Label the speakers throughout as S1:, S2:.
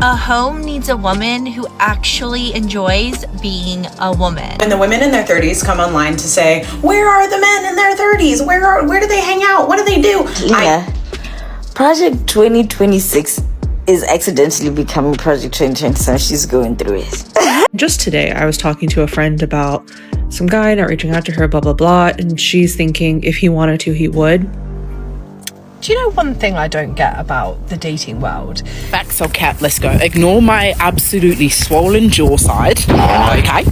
S1: A home needs a woman who actually enjoys being a woman.
S2: When the women in their 30s come online to say, where are the men in their 30s? Where do they hang out? What do they do?
S3: Project 2026 is accidentally becoming Project 2027. She's going through it.
S4: Just today, I was talking to a friend about some guy not reaching out to her, blah, blah, blah. And she's thinking if he wanted to, he would.
S5: Do you know one thing I don't get about the dating world?
S6: Facts or cap, let's go. Ignore my absolutely swollen jaw side. Okay.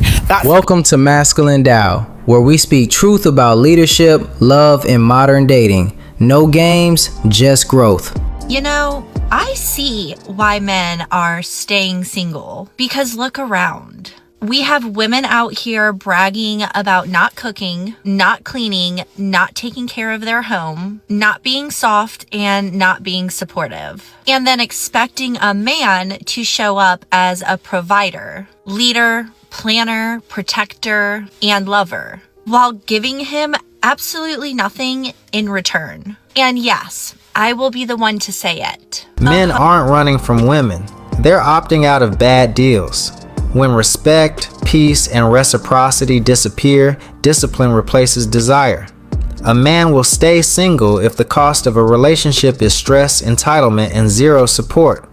S7: Welcome to Masculine Dow, where we speak truth about leadership, love, and modern dating. No games, just growth.
S1: You know, I see why men are staying single, because look around. We have women out here bragging about not cooking, not cleaning, not taking care of their home, not being soft, and not being supportive. And then expecting a man to show up as a provider, leader, planner, protector, and lover, while giving him absolutely nothing in return. And yes, I will be the one to say it.
S8: Men aren't running from women. They're opting out of bad deals. When respect, peace, and reciprocity disappear, discipline replaces desire. A man will stay single if the cost of a relationship is stress, entitlement, and zero support.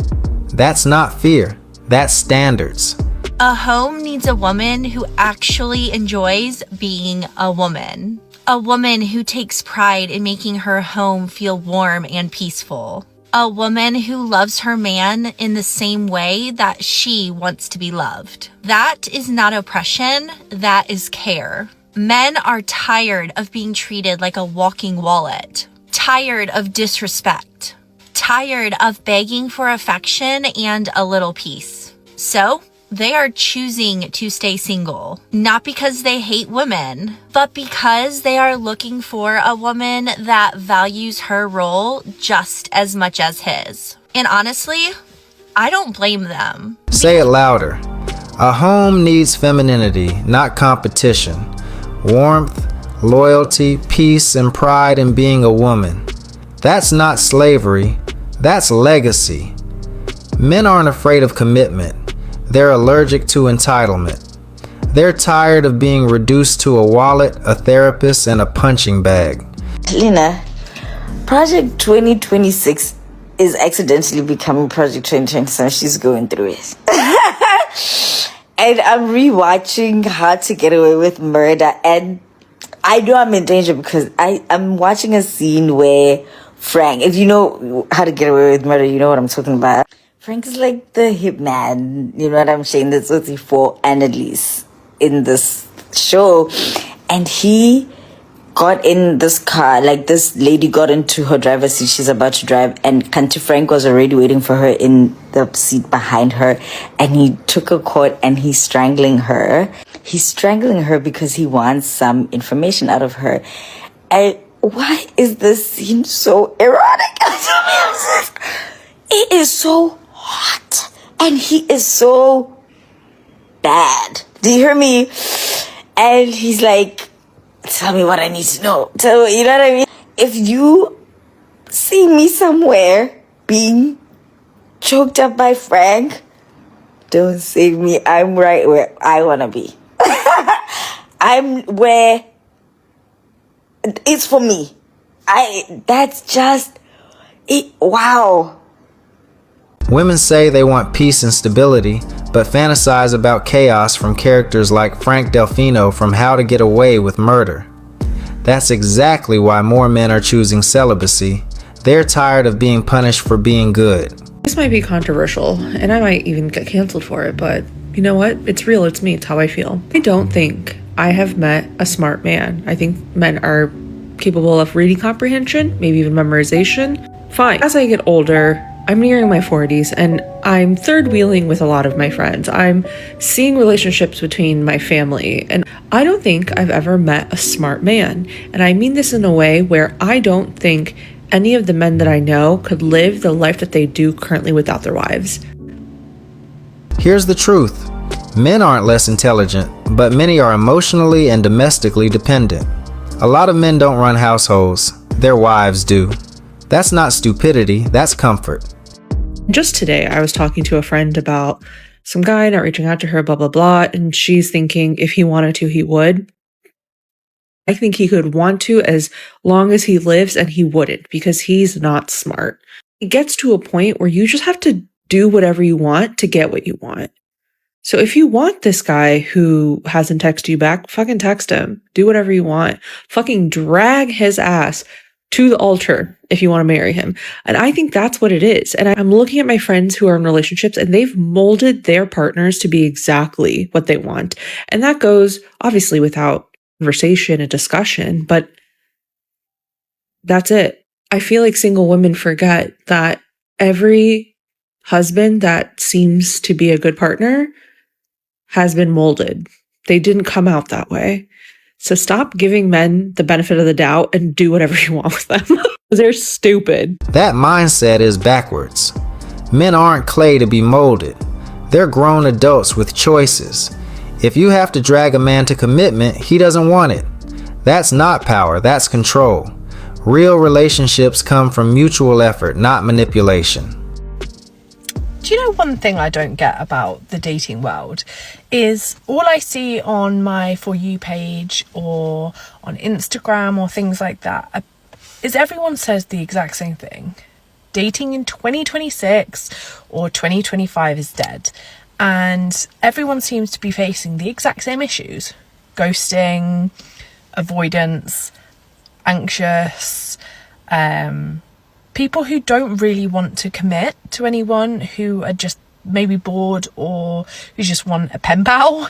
S8: That's not fear. That's standards.
S1: A home needs a woman who actually enjoys being a woman. A woman who takes pride in making her home feel warm and peaceful. A woman who loves her man in the same way that she wants to be loved. That is not oppression, that is care. Men are tired of being treated like a walking wallet. Tired of disrespect. Tired of begging for affection and a little peace. So, they are choosing to stay single, not because they hate women, but because they are looking for a woman that values her role just as much as his. And honestly, I don't blame them.
S8: Say it louder. A home needs femininity, not competition. Warmth, loyalty, peace, and pride in being a woman. That's not slavery, that's legacy. Men aren't afraid of commitment. They're allergic to entitlement. They're tired of being reduced to a wallet, a therapist, and a punching bag.
S3: Lena, Project 2026 is accidentally becoming Project 2027. She's going through it. And I'm rewatching How to Get Away with Murder, and I know I'm in danger because I'm watching a scene where Frank, if you know How to Get Away with Murder, you know what I'm talking about. Frank is like the hip man, you know what I'm saying? That's what he for Annalise in this show. And he got in this car, like this lady got into her driver's seat, she's about to drive, and Kanti Frank was already waiting for her in the seat behind her, and he took her coat and he's strangling her. He's strangling her because he wants some information out of her. And why is this scene so erotic? It is so hot and he is so bad. Do you hear me? And he's like, tell me what I need to know. So, you know what I mean? If you see me somewhere being choked up by Frank, don't save me. I'm right where I want to be. I'm where it's for me. That's just it. Wow.
S8: Women say they want peace and stability, but fantasize about chaos from characters like Frank Delfino from How to Get Away with Murder. That's exactly why more men are choosing celibacy. They're tired of being punished for being good.
S4: This might be controversial, and I might even get canceled for it, but you know what? It's real, it's me, it's how I feel. I don't think I have met a smart man. I think men are capable of reading comprehension, maybe even memorization. Fine. As I get older, I'm nearing my 40s and I'm third wheeling with a lot of my friends. I'm seeing relationships between my family, and I don't think I've ever met a smart man. And I mean this in a way where I don't think any of the men that I know could live the life that they do currently without their wives.
S8: Here's the truth. Men aren't less intelligent, but many are emotionally and domestically dependent. A lot of men don't run households. Their wives do. That's not stupidity, that's comfort.
S4: Just today, I was talking to a friend about some guy not reaching out to her, blah, blah, blah. And she's thinking if he wanted to, he would. I think he could want to as long as he lives, and he wouldn't because he's not smart. It gets to a point where you just have to do whatever you want to get what you want. So if you want this guy who hasn't texted you back, fucking text him. Do whatever you want. Fucking drag his ass to the altar if you want to marry him. And I think that's what it is. And I'm looking at my friends who are in relationships and they've molded their partners to be exactly what they want. And that goes obviously without conversation and discussion, but that's it. I feel like single women forget that every husband that seems to be a good partner has been molded. They didn't come out that way. So stop giving men the benefit of the doubt and do whatever you want with them. They're stupid.
S8: That mindset is backwards. Men aren't clay to be molded. They're grown adults with choices. If you have to drag a man to commitment, he doesn't want it. That's not power, that's control. Real relationships come from mutual effort, not manipulation.
S5: Do you know one thing I don't get about the dating world is all I see on my For You page or on Instagram or things like that is everyone says the exact same thing. Dating in 2026 or 2025 is dead. And everyone seems to be facing the exact same issues. Ghosting, avoidance, anxious, people who don't really want to commit to anyone, who are just maybe bored or who just want a pen pal.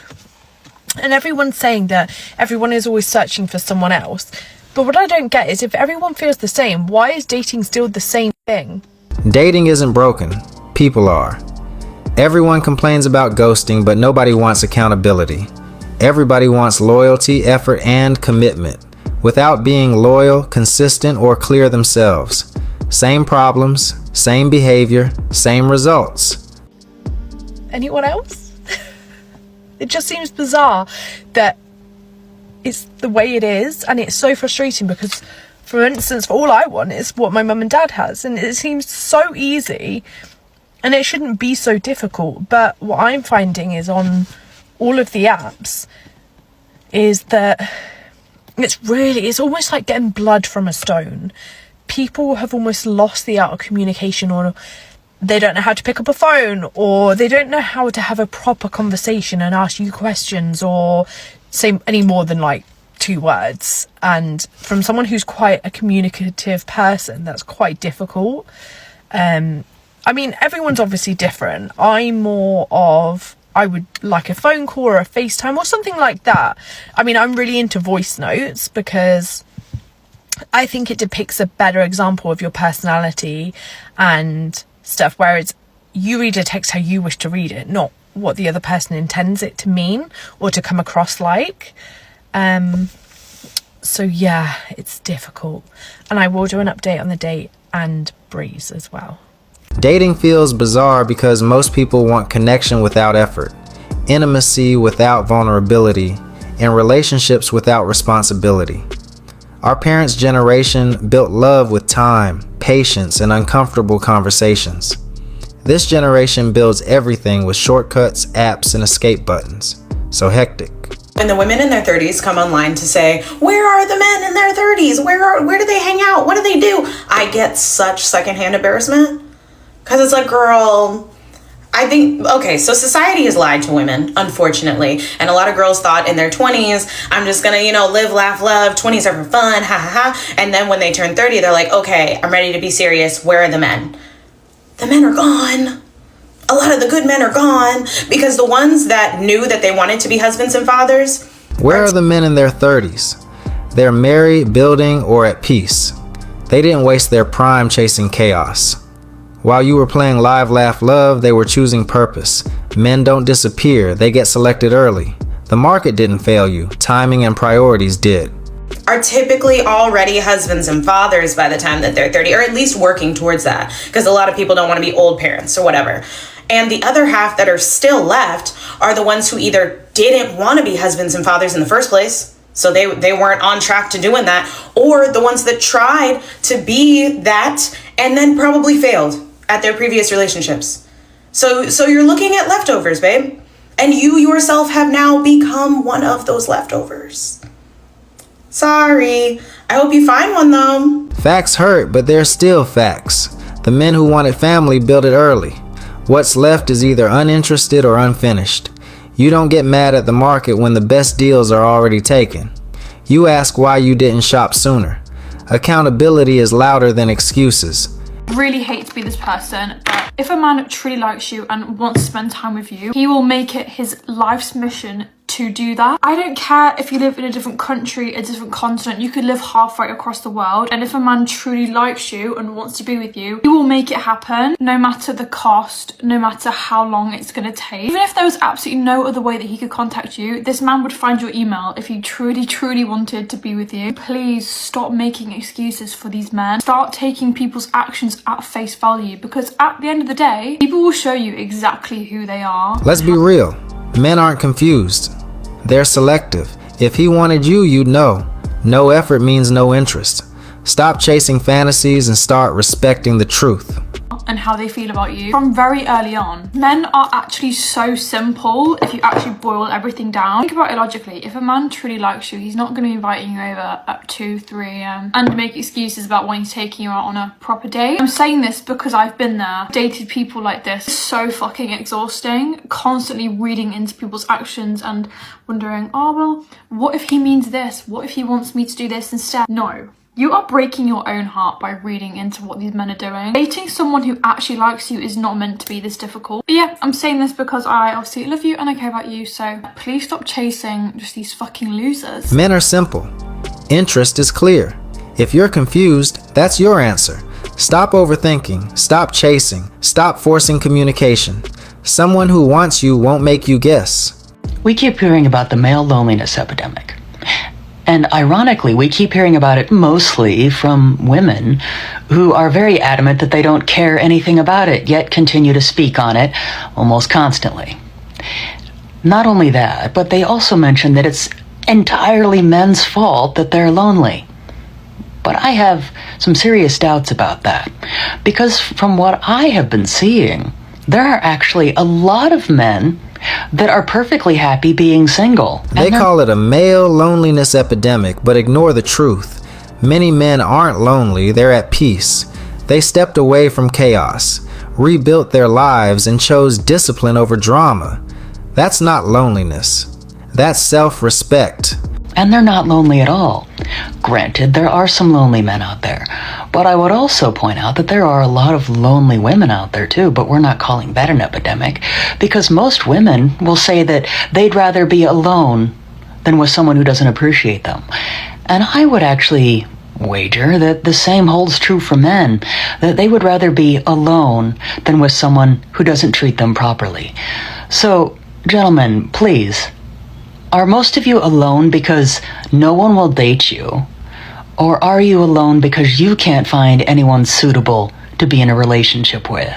S5: And everyone's saying that everyone is always searching for someone else. But what I don't get is if everyone feels the same, why is dating still the same thing?
S8: Dating isn't broken. People are. Everyone complains about ghosting, but nobody wants accountability. Everybody wants loyalty, effort, and commitment, without being loyal, consistent, or clear themselves. Same problems, same behavior, same results.
S5: Anyone else? It just seems bizarre that it's the way it is, and it's so frustrating because, for instance, for all I want is what my mum and dad has, and it seems so easy, and it shouldn't be so difficult. But what I'm finding is on all of the apps is that it's almost like getting blood from a stone. People have almost lost the art of communication, or they don't know how to pick up a phone, or they don't know how to have a proper conversation and ask you questions or say any more than like 2 words. And from someone who's quite a communicative person, that's quite difficult. I mean, everyone's obviously different. I'm more of, I would like a phone call or a FaceTime or something like that. I mean, I'm really into voice notes because I think it depicts a better example of your personality and stuff, whereas you read a text how you wish to read it, not what the other person intends it to mean or to come across like. So yeah, it's difficult. And I will do an update on the date and Breeze as well.
S8: Dating feels bizarre because most people want connection without effort, intimacy without vulnerability, and relationships without responsibility. Our parents' generation built love with time, patience, and uncomfortable conversations. This generation builds everything with shortcuts, apps, and escape buttons. So hectic.
S2: When the women in their 30s come online to say, where are the men in their 30s? Where do they hang out? What do they do? I get such secondhand embarrassment. Because it's like, girl, I think, okay, so society has lied to women, unfortunately. And a lot of girls thought in their 20s, I'm just going to, live, laugh, love. 20s are for fun, ha, ha, ha. And then when they turn 30, they're like, okay, I'm ready to be serious. Where are the men? The men are gone. A lot of the good men are gone because the ones that knew that they wanted to be husbands and fathers.
S8: Where are the men in their 30s? They're married, building, or at peace. They didn't waste their prime chasing chaos. While you were playing live, laugh, love, they were choosing purpose. Men don't disappear, they get selected early. The market didn't fail you, timing and priorities did.
S2: Are typically already husbands and fathers by the time that they're 30, or at least working towards that, because a lot of people don't want to be old parents or whatever. And the other half that are still left are the ones who either didn't want to be husbands and fathers in the first place, so they weren't on track to doing that, or the ones that tried to be that and then probably failed at their previous relationships. So you're looking at leftovers, babe. And you yourself have now become one of those leftovers. Sorry. I hope you find one, though.
S8: Facts hurt, but they're still facts. The men who wanted family built it early. What's left is either uninterested or unfinished. You don't get mad at the market when the best deals are already taken. You ask why you didn't shop sooner. Accountability is louder than excuses.
S9: Really hate to be this person, but if a man truly likes you and wants to spend time with you, he will make it his life's mission to do that. I don't care if you live in a different country, a different continent, you could live halfway across the world, and if a man truly likes you and wants to be with you, he will make it happen, no matter the cost, no matter how long it's gonna take. Even if there was absolutely no other way that he could contact you, this man would find your email if he truly wanted to be with you. Please stop making excuses for these men. Start taking people's actions at face value, because at the end of the day, people will show you exactly who they are.
S8: Let's be real. Men aren't confused. They're selective. If he wanted you, you'd know. No effort means no interest. Stop chasing fantasies and start respecting the truth.
S9: And how they feel about you from very early on. Men are actually so simple if you actually boil everything down. Think about it logically. If a man truly likes you, he's not going to be inviting you over at 2, 3 a.m. and make excuses about when he's taking you out on a proper date. I'm saying this because I've been there, dated people like this. It's so fucking exhausting, constantly reading into people's actions and wondering, oh well, what if he means this? What if he wants me to do this instead? No. You are breaking your own heart by reading into what these men are doing. Dating someone who actually likes you is not meant to be this difficult. But yeah, I'm saying this because I obviously love you and I care about you, so please stop chasing just these fucking losers.
S8: Men are simple. Interest is clear. If you're confused, that's your answer. Stop overthinking, stop chasing, stop forcing communication. Someone who wants you won't make you guess.
S10: We keep hearing about the male loneliness epidemic. And ironically, we keep hearing about it mostly from women who are very adamant that they don't care anything about it, yet continue to speak on it almost constantly. Not only that, but they also mention that it's entirely men's fault that they're lonely. But I have some serious doubts about that, because from what I have been seeing, there are actually a lot of men that are perfectly happy being single.
S8: They call it a male loneliness epidemic, but ignore the truth. Many men aren't lonely, they're at peace. They stepped away from chaos, rebuilt their lives, and chose discipline over drama. That's not loneliness. That's self-respect.
S10: And they're not lonely at all. Granted, there are some lonely men out there, but I would also point out that there are a lot of lonely women out there too, but we're not calling that an epidemic, because most women will say that they'd rather be alone than with someone who doesn't appreciate them. And I would actually wager that the same holds true for men, that they would rather be alone than with someone who doesn't treat them properly. So, gentlemen, please, are most of you alone because no one will date you? Or are you alone because you can't find anyone suitable to be in a relationship with?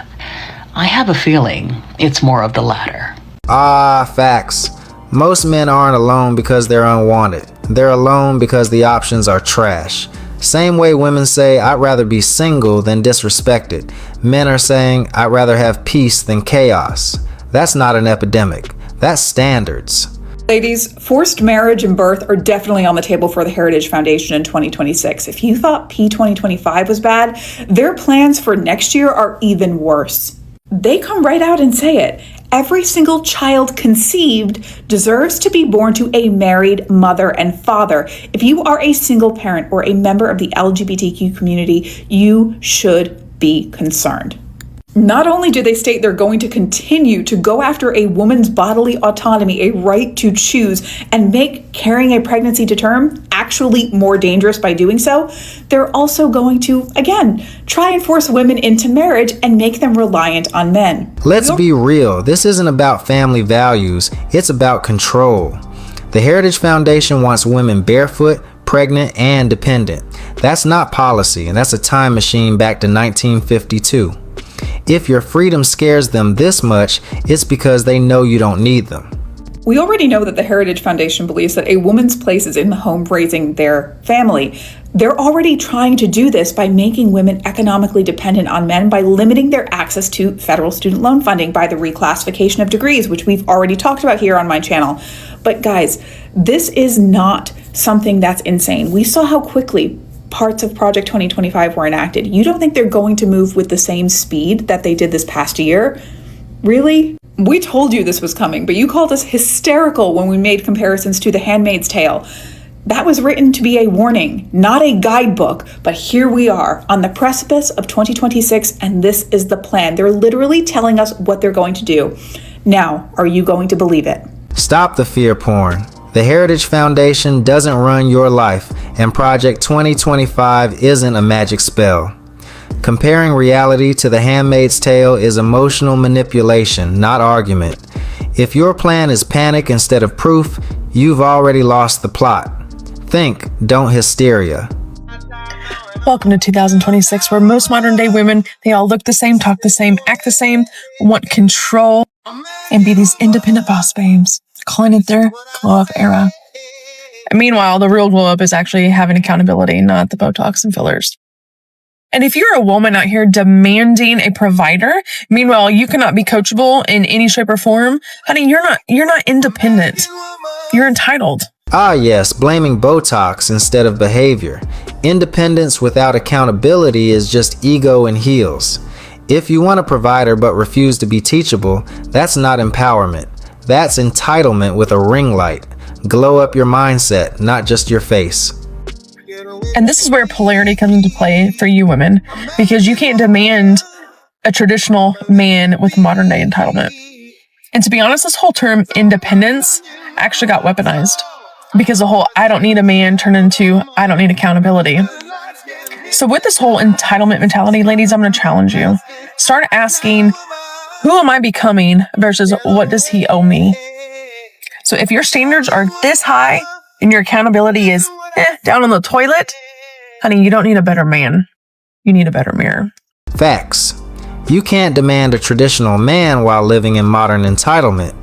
S10: I have a feeling it's more of the latter.
S8: Facts. Most men aren't alone because they're unwanted. They're alone because the options are trash. Same way women say, I'd rather be single than disrespected. Men are saying, I'd rather have peace than chaos. That's not an epidemic. That's standards.
S11: Ladies, forced marriage and birth are definitely on the table for the Heritage Foundation in 2026. If you thought P2025 was bad, their plans for next year are even worse. They come right out and say it. Every single child conceived deserves to be born to a married mother and father. If you are a single parent or a member of the LGBTQ community, you should be concerned. Not only do they state they're going to continue to go after a woman's bodily autonomy, a right to choose, and make carrying a pregnancy to term actually more dangerous by doing so, they're also going to, again, try and force women into marriage and make them reliant on men.
S8: Let's be real. This isn't about family values. It's about control. The Heritage Foundation wants women barefoot, pregnant, and dependent. That's not policy, and that's a time machine back to 1952. If your freedom scares them this much, it's because they know you don't need them.
S11: We already know that the Heritage Foundation believes that a woman's place is in the home raising their family. They're already trying to do this by making women economically dependent on men by limiting their access to federal student loan funding by the reclassification of degrees, which we've already talked about here on my channel. But guys, this is not something that's insane. We saw how quickly parts of Project 2025 were enacted. You don't think they're going to move with the same speed that they did this past year? Really? We told you this was coming, but you called us hysterical when we made comparisons to The Handmaid's Tale. That was written to be a warning, not a guidebook, but here we are on the precipice of 2026, and this is the plan. They're literally telling us what they're going to do. Now, are you going to believe it?
S8: Stop the fear porn. The Heritage Foundation doesn't run your life, and Project 2025 isn't a magic spell. Comparing reality to The Handmaid's Tale is emotional manipulation, not argument. If your plan is panic instead of proof, you've already lost the plot. Think, don't hysteria.
S5: Welcome to 2026, where most modern day women, they all look the same, talk the same, act the same, want control, and be these independent boss babes, calling it their glow up era. And meanwhile, the real glow up is actually having accountability, not the Botox and fillers. And if you're a woman out here demanding a provider, meanwhile, you cannot be coachable in any shape or form, honey, you're not independent. You're entitled.
S8: Ah yes, blaming Botox instead of behavior. Independence without accountability is just ego in heels. If you want a provider but refuse to be teachable, that's not empowerment. That's entitlement with a ring light. Glow up your mindset, not just your face.
S5: And this is where polarity comes into play for you women, because you can't demand a traditional man with modern day entitlement. And to be honest, this whole term independence actually got weaponized, because the whole I don't need a man turned into I don't need accountability. So with this whole entitlement mentality, ladies, I'm going to challenge you. Start asking, who am I becoming versus what does he owe me? So if your standards are this high and your accountability is down on the toilet, honey, you don't need a better man. You need a better mirror.
S8: Facts. You can't demand a traditional man while living in modern entitlement.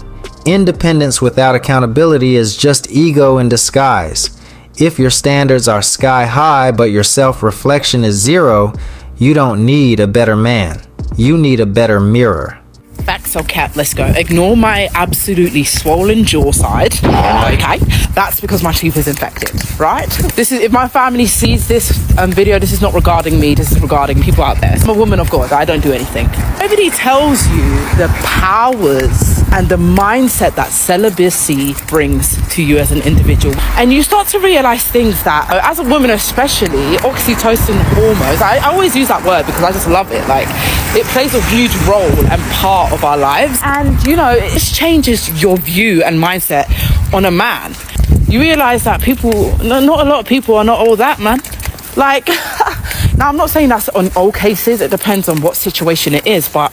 S8: Independence without accountability is just ego in disguise. If your standards are sky high but your self-reflection is zero, you don't need a better man. You need a better mirror.
S6: Facts or cat, let's go. Ignore my absolutely swollen jaw side. Okay, that's because my tooth is infected, right? This is, if my family sees this video, this is not regarding me, this is regarding people out there. I'm a woman of God, I don't do anything. Nobody tells you the powers and the mindset that celibacy brings to you as an individual. And you start to realize things that, as a woman especially, oxytocin hormones, I always use that word because I just love it. Like, it plays a huge role and part of our lives. And, you know, it changes your view and mindset on a man. You realize that not a lot of people are not all that, man. Like, now I'm not saying that's on all cases, it depends on what situation it is, but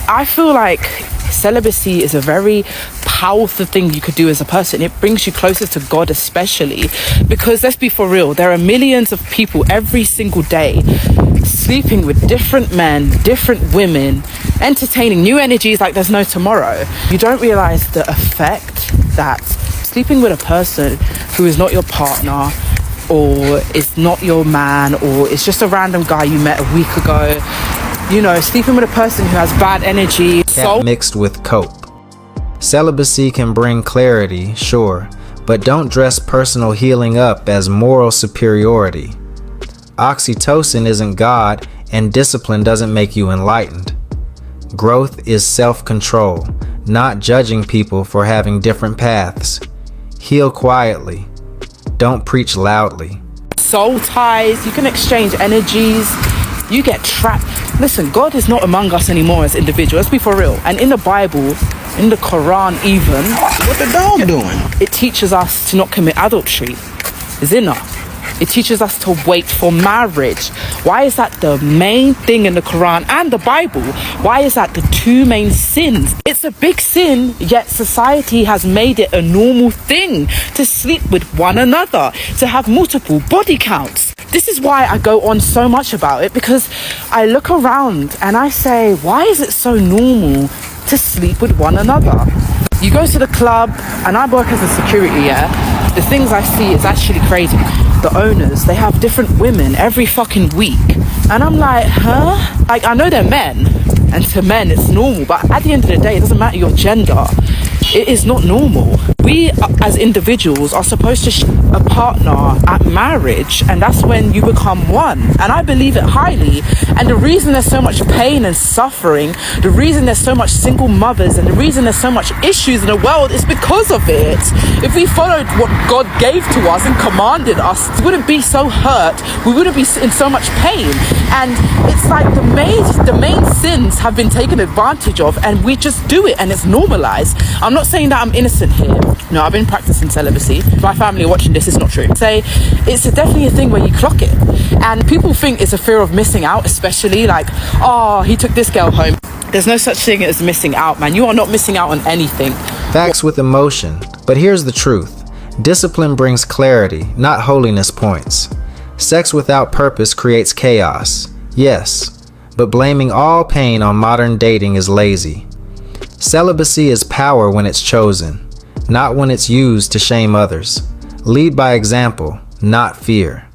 S6: I feel like celibacy is a very powerful thing you could do as a person. It brings you closer to God, especially because, let's be for real, there are millions of people every single day sleeping with different men, different women, entertaining new energies like there's no tomorrow. You don't realize the effect that sleeping with a person who is not your partner, or is not your man, or is just a random guy you met a week ago, you know, sleeping with a person who has bad energy.
S8: Mixed with cope. Celibacy can bring clarity, sure, but don't dress personal healing up as moral superiority. Oxytocin isn't God, and discipline doesn't make you enlightened. Growth is self-control, not judging people for having different paths. Heal quietly. Don't preach loudly.
S6: Soul ties, you can exchange energies. You get trapped. Listen, God is not among us anymore as individuals. Let's be for real. And in the Bible, in the Quran even,
S12: what the dog doing?
S6: It teaches us to not commit adultery, zina. It teaches us to wait for marriage. Why is that the main thing in the Quran and the Bible? Why is that the two main sins? It's a big sin, yet society has made it a normal thing to sleep with one another, to have multiple body counts. This is why I go on so much about it, because I look around and I say, why is it so normal to sleep with one another? You go to the club, and I work as a security, yeah? The things I see is actually crazy. the owners, they have different women every fucking week. And I'm like, huh? Like, I know they're men, and to men it's normal, but at the end of the day, it doesn't matter your gender. It is not normal. We as individuals are supposed to a partner at marriage, and that's when you become one. And I believe it highly. And the reason there's so much pain and suffering, the reason there's so much single mothers, and the reason there's so much issues in the world is because of it. If we followed what God gave to us and commanded us, we wouldn't be so hurt. We wouldn't be in so much pain. And it's like the main sins have been taken advantage of, and we just do it, and it's normalized. I'm not saying that I'm innocent here. No, I've been practicing celibacy. My family are watching this, it's not true. Say, it's definitely a thing where you clock it. And people think it's a fear of missing out, especially like, oh, he took this girl home. There's no such thing as missing out, man. You are not missing out on anything.
S8: Facts with emotion. But here's the truth. Discipline brings clarity, not holiness points. Sex without purpose creates chaos. Yes, but blaming all pain on modern dating is lazy. Celibacy is power when it's chosen, not when it's used to shame others. Lead by example, not fear.